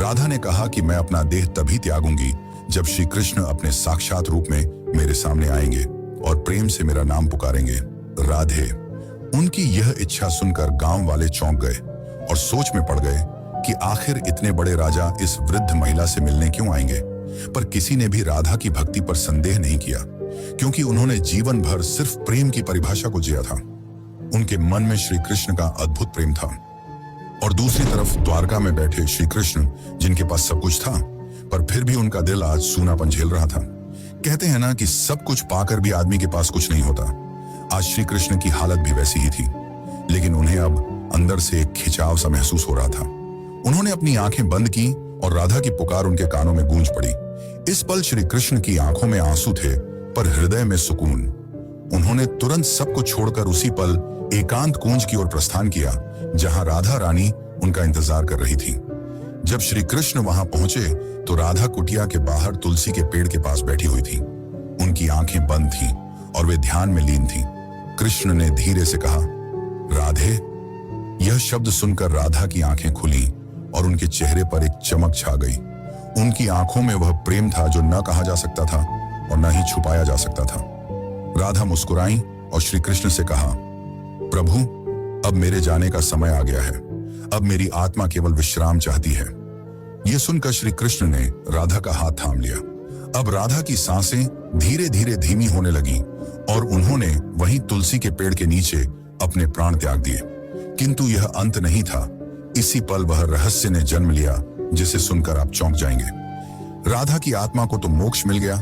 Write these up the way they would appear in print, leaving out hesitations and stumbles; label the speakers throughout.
Speaker 1: राधा ने कहा कि मैं अपना देह तभी त्यागूंगी जब श्री कृष्ण अपने साक्षात रूप में मेरे सामने आएंगे और प्रेम से मेरा नाम पुकारेंगे, राधे। उनकी यह इच्छा सुनकर गांव वाले चौंक गए और सोच में पड़ गए कि आखिर इतने बड़े राजा इस वृद्ध महिला से मिलने क्यों आएंगे। पर किसी ने भी राधा की भक्ति पर संदेह नहीं किया, क्योंकि उन्होंने जीवन भर सिर्फ प्रेम की परिभाषा को जिया था। उनके मन में श्री कृष्ण का अद्भुत प्रेम था, और दूसरी तरफ द्वारका में बैठे श्री कृष्ण, जिनके पास सब कुछ था, पर फिर भी उनका दिल आज सूनापन झेल रहा था। कहते हैं ना कि सब कुछ पाकर भी आदमी के पास कुछ नहीं होता। आज श्री कृष्ण की हालत भी वैसी ही थी, लेकिन उन्हें अब अंदर से एक खिंचाव सा महसूस हो रहा था। उन्होंने अपनी आंखें बंद की और राधा की पुकार उनके कानों में गूंज पड़ी। इस पल श्री कृष्ण की आंखों में आंसू थे, पर हृदय में सुकून। उन्होंने तुरंत सब कुछ छोड़कर उसी पल एकांत कुंज की ओर प्रस्थान किया, जहां राधा रानी उनका इंतजार कर रही थी। जब श्री कृष्ण वहां पहुंचे तो राधा कुटिया के बाहर तुलसी के पेड़ के पास बैठी हुई थी। उनकी आंखें बंद थीं और वे ध्यान में लीन थीं। कृष्ण ने धीरे से कहा, राधे। यह शब्द सुनकर राधा की आंखें खुली और उनके चेहरे पर एक चमक छा गई। उनकी आंखों में वह प्रेम था जो न कहा जा सकता था और न ही छुपाया जा सकता था। राधा मुस्कुराई और श्री कृष्ण से कहा, प्रभु, अब मेरे जाने का समय आ गया है। अब मेरी आत्मा केवल विश्राम चाहती है। यह सुनकर श्री कृष्ण ने राधा का हाथ थाम लिया। अब राधा की सांसें धीरे धीरे धीमी होने लगी और उन्होंने वहीं तुलसी के पेड़ के नीचे अपने प्राण त्याग दिए। किंतु यह अंत नहीं था। इसी पल वह रहस्य ने जन्म लिया जिसे सुनकर आप चौंक जाएंगे। राधा की आत्मा को तो मोक्ष मिल गया,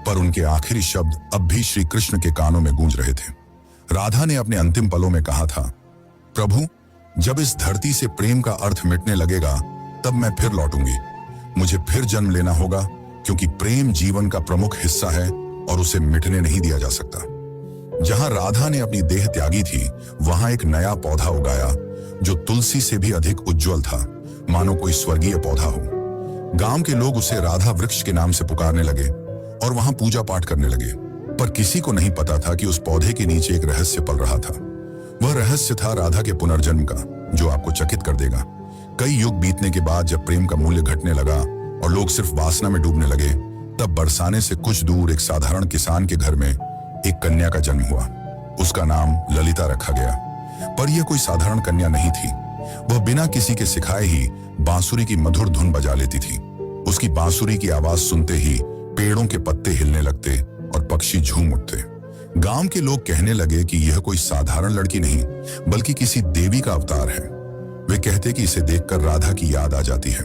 Speaker 1: पर उनके आखिरी शब्द अब भी श्री कृष्ण के कानों में गूंज रहे थे। राधा ने अपने अंतिम पलों में कहा था, प्रभु, जब इस धरती से प्रेम का अर्थ मिटने लगेगा तब मैं फिर लौटूंगी। मुझे फिर जन्म लेना होगा, क्योंकि प्रेम जीवन का प्रमुख हिस्सा है और उसे मिटने नहीं दिया जा सकता। जहां राधा ने अपनी देह त्यागी थी, वहां एक नया पौधा उगाया जो तुलसी से भी अधिक उज्जवल था, मानो कोई स्वर्गीय पौधा हो। गांव के लोग उसे राधा वृक्ष के नाम से पुकारने लगे और वहां पूजा पाठ करने लगे। पर किसी को नहीं पता था कि उस पौधे के नीचे एक रहस्य पल रहा था। वह रहस्य था राधा के पुनर्जन्म का, जो आपको चकित कर देगा। कई युग बीतने के बाद जब प्रेम का मूल्य घटने लगा और लोग सिर्फ वासना में डूबने लगे, तब बरसाने से कुछ दूर एक साधारण किसान के घर में एक कन्या का जन्म हुआ। उसका नाम ललिता रखा गया। पर यह कोई साधारण कन्या नहीं थी। वह बिना किसी के सिखाए ही बांसुरी की मधुर धुन बजा लेती थी। उसकी बांसुरी की आवाज सुनते ही पेड़ों के पत्ते हिलने लगते और पक्षी झूम उठते। गांव के लोग कहने लगे कि यह कोई साधारण लड़की नहीं, बल्कि किसी देवी का अवतार है। वे कहते कि इसे देखकर राधा की याद आ जाती है।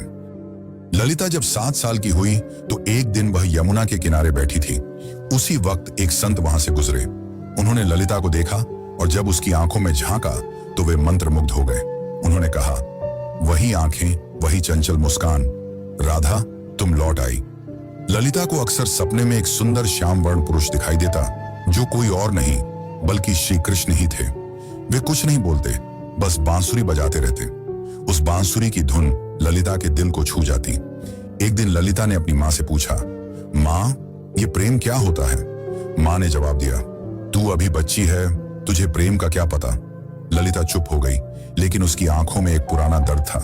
Speaker 1: ललिता जब 7 साल की हुई तो एक दिन वह यमुना के किनारे बैठी थी। उसी वक्त एक संत वहां से गुजरे। उन्होंने ललिता को देखा और जब उसकी आंखों में झांका तो वे मंत्रमुग्ध हो गए। उन्होंने कहा, वही आंखें, वही चंचल मुस्कान, राधा तुम लौट आई। ललिता को अक्सर सपने में एक सुंदर श्याम वर्ण पुरुष दिखाई देता, जो कोई और नहीं बल्कि श्री कृष्ण ही थे। वे कुछ नहीं बोलते, बस बांसुरी बजाते रहते। उस बांसुरी की धुन ललिता के दिल को छू जाती। एक दिन ललिता ने अपनी माँ से पूछा, माँ, ये प्रेम क्या होता है? माँ ने जवाब दिया, तू अभी बच्ची है, तुझे प्रेम का क्या पता। ललिता चुप हो गई, लेकिन उसकी आंखों में एक पुराना दर्द था,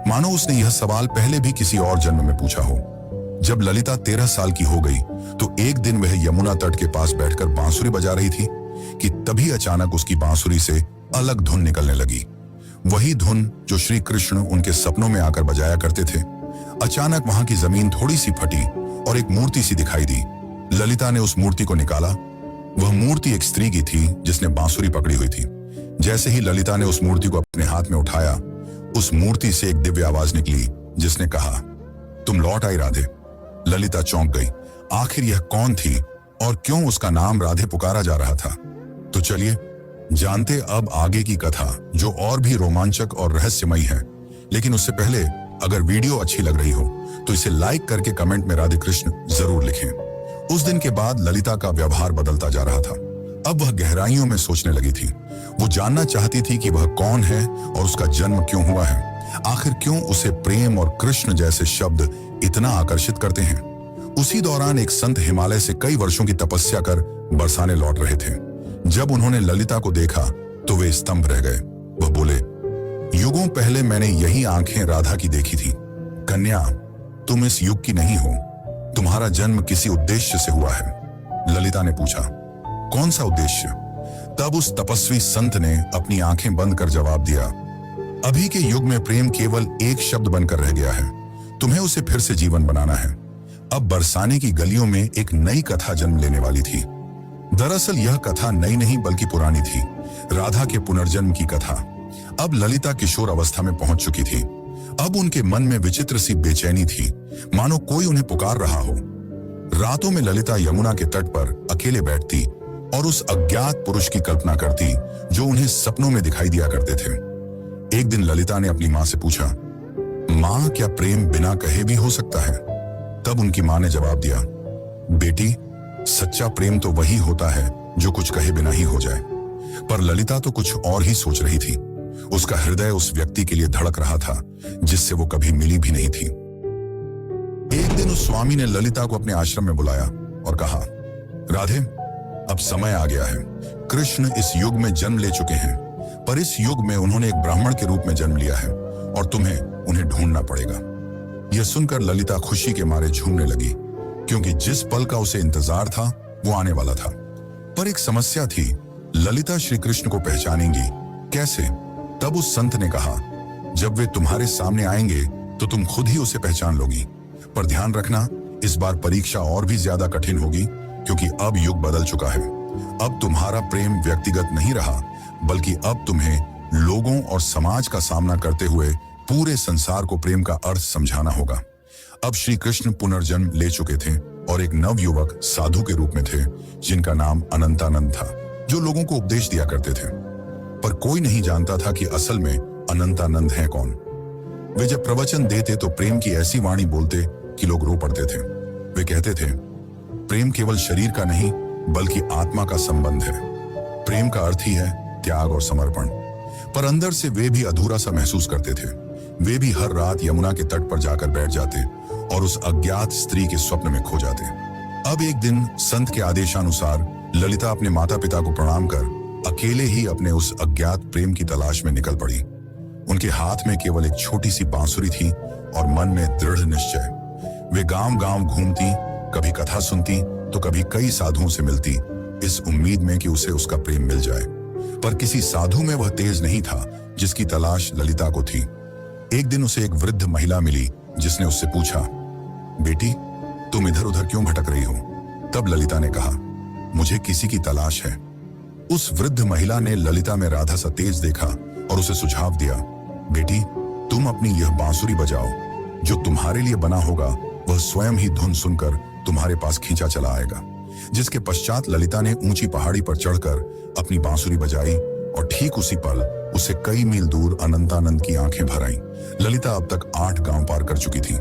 Speaker 1: मानो उसने यह सवाल पहले भी किसी और जन्म में पूछा हो। जब ललिता 13 साल की हो गई तो एक दिन वह यमुना तट के पास बैठकर बांसुरी बजा रही थी कि तभी अचानक उसकी बांसुरी से अलग धुन निकलने लगी। वही धुन जो श्री कृष्ण उनके सपनों में आकर बजाया करते थे। अचानक वहां की जमीन थोड़ी सी फटी और एक मूर्ति सी दिखाई दी। ललिता ने उस मूर्ति को निकाला। वह मूर्ति एक स्त्री की थी जिसने बांसुरी पकड़ी हुई थी। जैसे ही ललिता ने उस मूर्ति को अपने हाथ में उठाया, उस मूर्ति से एक दिव्य आवाज निकली जिसने कहा, तुम लौट आई राधे। ललिता चौंक गई। आखिर यह कौन थी और क्यों उसका नाम राधे पुकारा जा रहा था? तो चलिए जानते अब आगे की कथा, जो और भी रोमांचक और रहस्यमयी है। लेकिन उससे पहले अगर वीडियो अच्छी लग रही हो तो इसे लाइक करके कमेंट में राधे कृष्ण जरूर लिखें। उस दिन के बाद ललिता का व्यवहार बदलता जा रहा था। अब वह गहराइयों में सोचने लगी थी। वो जानना चाहती थी कि वह कौन है और उसका जन्म क्यों हुआ है। आखिर क्यों उसे प्रेम और कृष्ण जैसे शब्द इतना आकर्षित करते हैं। उसी दौरान एक संत हिमालय से कई वर्षों की तपस्या कर बरसाने लौट रहे थे। जब उन्होंने ललिता को देखा तो वे स्तंभ रह गए। वह बोले, युगों पहले मैंने यही आंखें राधा की देखी थी। कन्या, तुम इस युग की नहीं हो, तुम्हारा जन्म किसी उद्देश्य से हुआ है। ललिता ने पूछा, कौन सा उद्देश्य? तब उस तपस्वी संत ने अपनी आंखें बंद कर जवाब दिया, अभी के युग में प्रेम केवल एक शब्द बनकर रह गया है, तुम्हें उसे फिर से जीवन बनाना है। अब बरसाने की गलियों में एक नई कथा जन्म लेने वाली थी। दरअसल यह कथा नई नहीं बल्कि पुरानी थी, राधा के पुनर्जन्म की कथा। अब ललिता किशोर अवस्था में पहुंच चुकी थी। अब उनके मन में विचित्र सी बेचैनी थी, मानो कोई उन्हें पुकार रहा हो। रातों में ललिता यमुना के तट पर अकेले बैठती और उस अज्ञात पुरुष की कल्पना करती जो उन्हें सपनों में दिखाई दिया करते थे। एक दिन ललिता ने अपनी मां से पूछा, मां, क्या प्रेम बिना कहे भी हो सकता है? तब उनकी मां ने जवाब दिया, बेटी, सच्चा प्रेम तो वही होता है जो कुछ कहे बिना ही हो जाए। पर ललिता तो कुछ और ही सोच रही थी। उसका हृदय उस व्यक्ति के लिए धड़क रहा था जिससे वो कभी मिली भी नहीं थी। एक दिन उस स्वामी ने ललिता को अपने आश्रम में बुलाया और कहा, राधे, अब समय आ गया है। कृष्ण इस युग में जन्म ले चुके हैं, पर इस युग में उन्होंने एक ब्राह्मण के रूप में जन्म लिया है और तुम्हें उन्हें ढूंढना पड़ेगा। यह सुनकर ललिता खुशी के मारे झूमने लगी, क्योंकि जिस पल का उसे इंतजार था वो आने वाला था। पर एक समस्या थी, ललिता श्री कृष्ण को पहचानेंगी कैसे? तब उस संत ने कहा, जब वे तुम्हारे सामने आएंगे तो तुम खुद ही उसे पहचान लोगी। पर ध्यान रखना, इस बार परीक्षा और भी ज्यादा कठिन होगी, क्योंकि अब युग बदल चुका है। अब तुम्हारा प्रेम व्यक्तिगत नहीं रहा, बल्कि अब तुम्हें लोगों और समाज का सामना करते हुए पूरे संसार को प्रेम का अर्थ समझाना होगा। अब श्री कृष्ण पुनर्जन्म ले चुके थे और एक नव युवक साधु के रूप में थे, जिनका नाम अनंतानंद था, जो लोगों को उपदेश दिया करते थे। पर कोई नहीं जानता था कि असल में अनंतानंद हैं कौन। वे जब प्रवचन देते तो प्रेम की ऐसी वाणी बोलते कि लोग रो पड़ते थे। वे कहते थे, प्रेम केवल शरीर का नहीं बल्कि आत्मा का संबंध है। प्रेम का अर्थ ही है त्याग और समर्पण। पर अंदर से वे भी अधूरा सा महसूस करते थे। वे भी हर रात यमुना के तट पर जाकर बैठ जाते और उस अज्ञात स्त्री के स्वप्न में खो जाते। अब एक दिन संत के आदेशानुसार ललिता अपने माता पिता को प्रणाम कर अकेले ही अपने उस अज्ञात प्रेम की तलाश में निकल पड़ी। उनके हाथ में केवल एक छोटी सी बांसुरी थी और मन में दृढ़ निश्चय। वे गांव गांव घूमती, कभी कथा सुनती तो कभी कई साधुओं से मिलती, इस उम्मीद में कि उसे उसका प्रेम मिल जाए। पर किसी साधु में वह तेज नहीं था जिसकी तलाश ललिता को थी। एक दिन उसे एक वृद्ध महिला मिली जिसने उससे पूछा, बेटी, तुम इधर उधर क्यों भटक रही हो? तब ललिता ने कहा, मुझे किसी की तलाश है। उस वृद्ध महिला ने ललिता में राधा सा तेज देखा और उसे सुझाव दिया, बेटी, तुम अपनी यह बांसुरी बजाओ। जो तुम्हारे लिए बना होगा वह स्वयं ही धुन सुनकर तुम्हारे पास खींचा चला आएगा। जिसके पश्चात ललिता ने ऊंची पहाड़ी पर चढ़कर अपनी बांसुरी बजाई और ठीक उसी पल उसे कई मील दूर अनंतानंद की आंखें भर आईं। ललिता अब तक 8 गांव पार कर चुकी थी।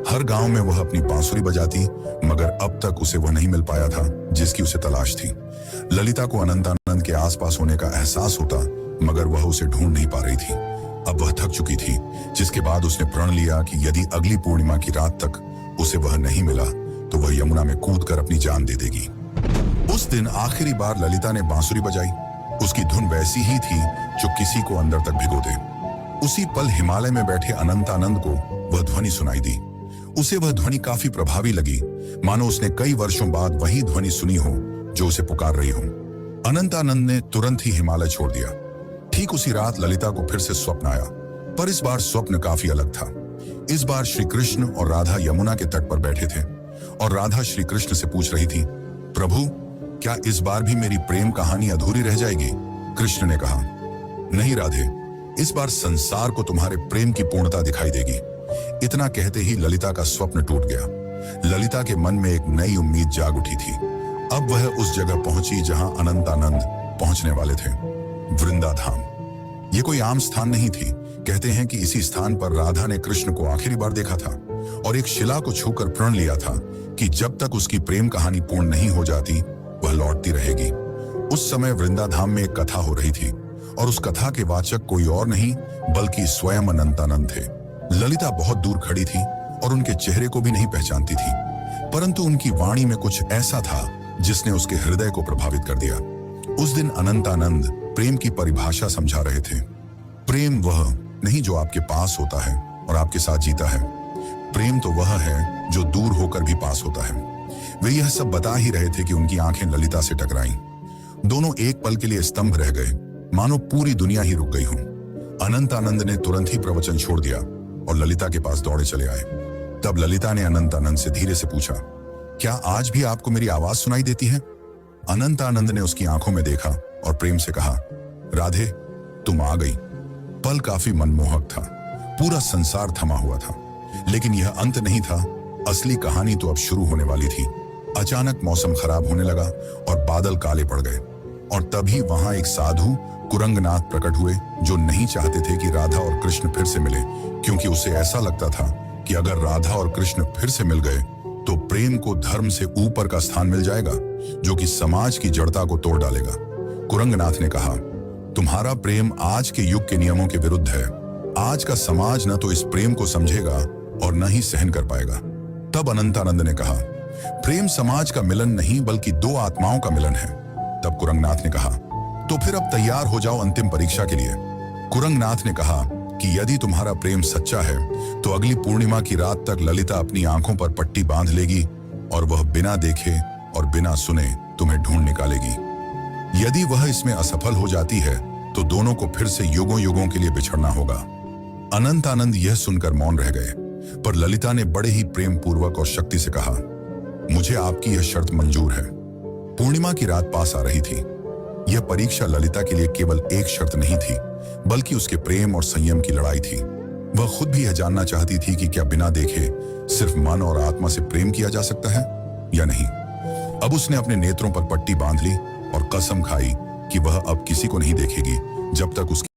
Speaker 1: हर गांव में वह अपनी बांसुरी बजाती, मगर अब तक उसे वह नहीं मिल पाया था जिसकी उसे तलाश थी। ललिता को अनंतानंद के आसपास होने का एहसास होता, मगर वह उसे ढूंढ नहीं पा रही थी। अब वह थक चुकी थी, जिसके बाद उसने प्रण लिया कि यदि अगली पूर्णिमा की रात तक उसे वह नहीं मिला तो वह यमुना में कूदकर अपनी जान दे देगी। उस दिन आखिरी बार ललिता ने बांसुरी बजाई। उसकी धुन वैसी ही थी जो किसी को अंदर तक भिगो दे। उसी पल हिमालय में बैठे अनंतानंद को वह ध्वनि सुनाई दी। उसे वह ध्वनि काफी प्रभावी लगी, मानो उसने कई वर्षों बाद वही ध्वनि सुनी हो जो उसे पुकार रही हो। अनंतानंद ने तुरंत ही हिमालय छोड़ दिया। ठीक उसी रात ललिता को फिर से स्वप्न आया, पर इस बार स्वप्न काफी अलग था। इस बार श्री कृष्ण और राधा यमुना के तट पर बैठे थे और राधा श्री कृष्ण से पूछ रही थी, प्रभु, क्या इस बार भी मेरी प्रेम कहानी अधूरी रह जाएगी? कृष्ण ने कहा, नहीं राधे, इस बार संसार को तुम्हारे प्रेम की पूर्णता दिखाई देगी। इतना कहते ही ललिता का स्वप्न टूट गया। ललिता के मन में एक नई उम्मीद जाग उठी थी। अब वह उस जगह पहुंची जहां अनंतानंद पहुंचने वाले थे, वृंदाधाम। ये कोई आम स्थान नहीं थी। कहते हैं कि इसी स्थान पर राधा ने कृष्ण को आखिरी बार देखा था और एक शिला को छूकर प्रण लिया था कि जब तक उसकी प्रेम कहानी पूर्ण नहीं हो जाती वह लौटती रहेगी। उस समय वृंदाधाम में एक कथा हो रही थी और उस कथा के वाचक कोई और नहीं बल्कि स्वयं अनंतानंद थे। ललिता बहुत दूर खड़ी थी और उनके चेहरे को भी नहीं पहचानती थी, परंतु उनकी वाणी में कुछ ऐसा था जिसने उसके हृदय को प्रभावित कर दिया। उस दिन अनंतानंद प्रेम की परिभाषा समझा रहे थे। प्रेम वह नहीं जो आपके पास होता है और आपके साथ जीता है। प्रेम तो वह है जो दूर होकर भी पास होता है। वे यह सब बता ही रहे थे कि उनकी आंखें ललिता से टकराईं। दोनों एक पल के लिए स्तंभ रह गए, मानो पूरी दुनिया ही रुक गई हो। अनंत आनंद ने तुरंत ही प्रवचन छोड़ दिया और ललिता के पास दौड़े चले आए। तब ललिता ने अनंत आनंद से धीरे से पूछा, क्या आज भी आपको मेरी आवाज सुनाई देती है? अनंत आनंद ने उसकी आंखों में देखा और प्रेम से कहा, राधे, तुम आ गई। पल काफी मनमोहक था, पूरा संसार थमा हुआ था। लेकिन यह अंत नहीं था, असली कहानी तो अब शुरू होने वाली थी। अचानक मौसम खराब होने लगा और बादल काले पड़ गए, और तभी वहां एक साधु कुरंगनाथ प्रकट हुए, जो नहीं चाहते थे कि राधा और कृष्ण फिर से मिले, क्योंकि उसे ऐसा लगता था कि अगर राधा और कृष्ण फिर से मिल गए तो प्रेम को धर्म से ऊपर का स्थान मिल जाएगा, जो कि समाज की जड़ता को तोड़ डालेगा। कुरंगनाथ ने कहा, तुम्हारा प्रेम आज के युग के नियमों के विरुद्ध है। आज का समाज न तो इस प्रेम को समझेगा और न ही सहन कर पाएगा। तब अनंतानंद ने कहा, प्रेम समाज का मिलन नहीं बल्कि दो आत्माओं का मिलन है। तब कुरंगनाथ ने कहा, तो फिर अब तैयार हो जाओ अंतिम परीक्षा के लिए। कुरंगनाथ ने कहा कि यदि तुम्हारा प्रेम सच्चा है तो अगली पूर्णिमा की रात तक ललिता अपनी आंखों पर पट्टी बांध लेगी और वह बिना देखे और बिना सुने तुम्हें ढूंढ निकालेगी। यदि वह इसमें असफल हो जाती है तो दोनों को फिर से युगों युगों के लिए बिछड़ना होगा। अनंत आनंद यह सुनकर मौन रह गए, पर ललिता ने बड़े ही प्रेम पूर्वक और शक्ति से कहा, मुझे आपकी यह शर्त मंजूर है। पूर्णिमा की रात पास आ रही थी। यह परीक्षा ललिता के लिए केवल एक शर्त नहीं थी, बल्कि उसके प्रेम और संयम की लड़ाई थी। वह खुद भी यह जानना चाहती थी कि क्या बिना देखे सिर्फ मन और आत्मा से प्रेम किया जा सकता है या नहीं। अब उसने अपने नेत्रों पर पट्टी बांध ली और कसम खाई कि वह अब किसी को नहीं देखेगी जब तक उसकी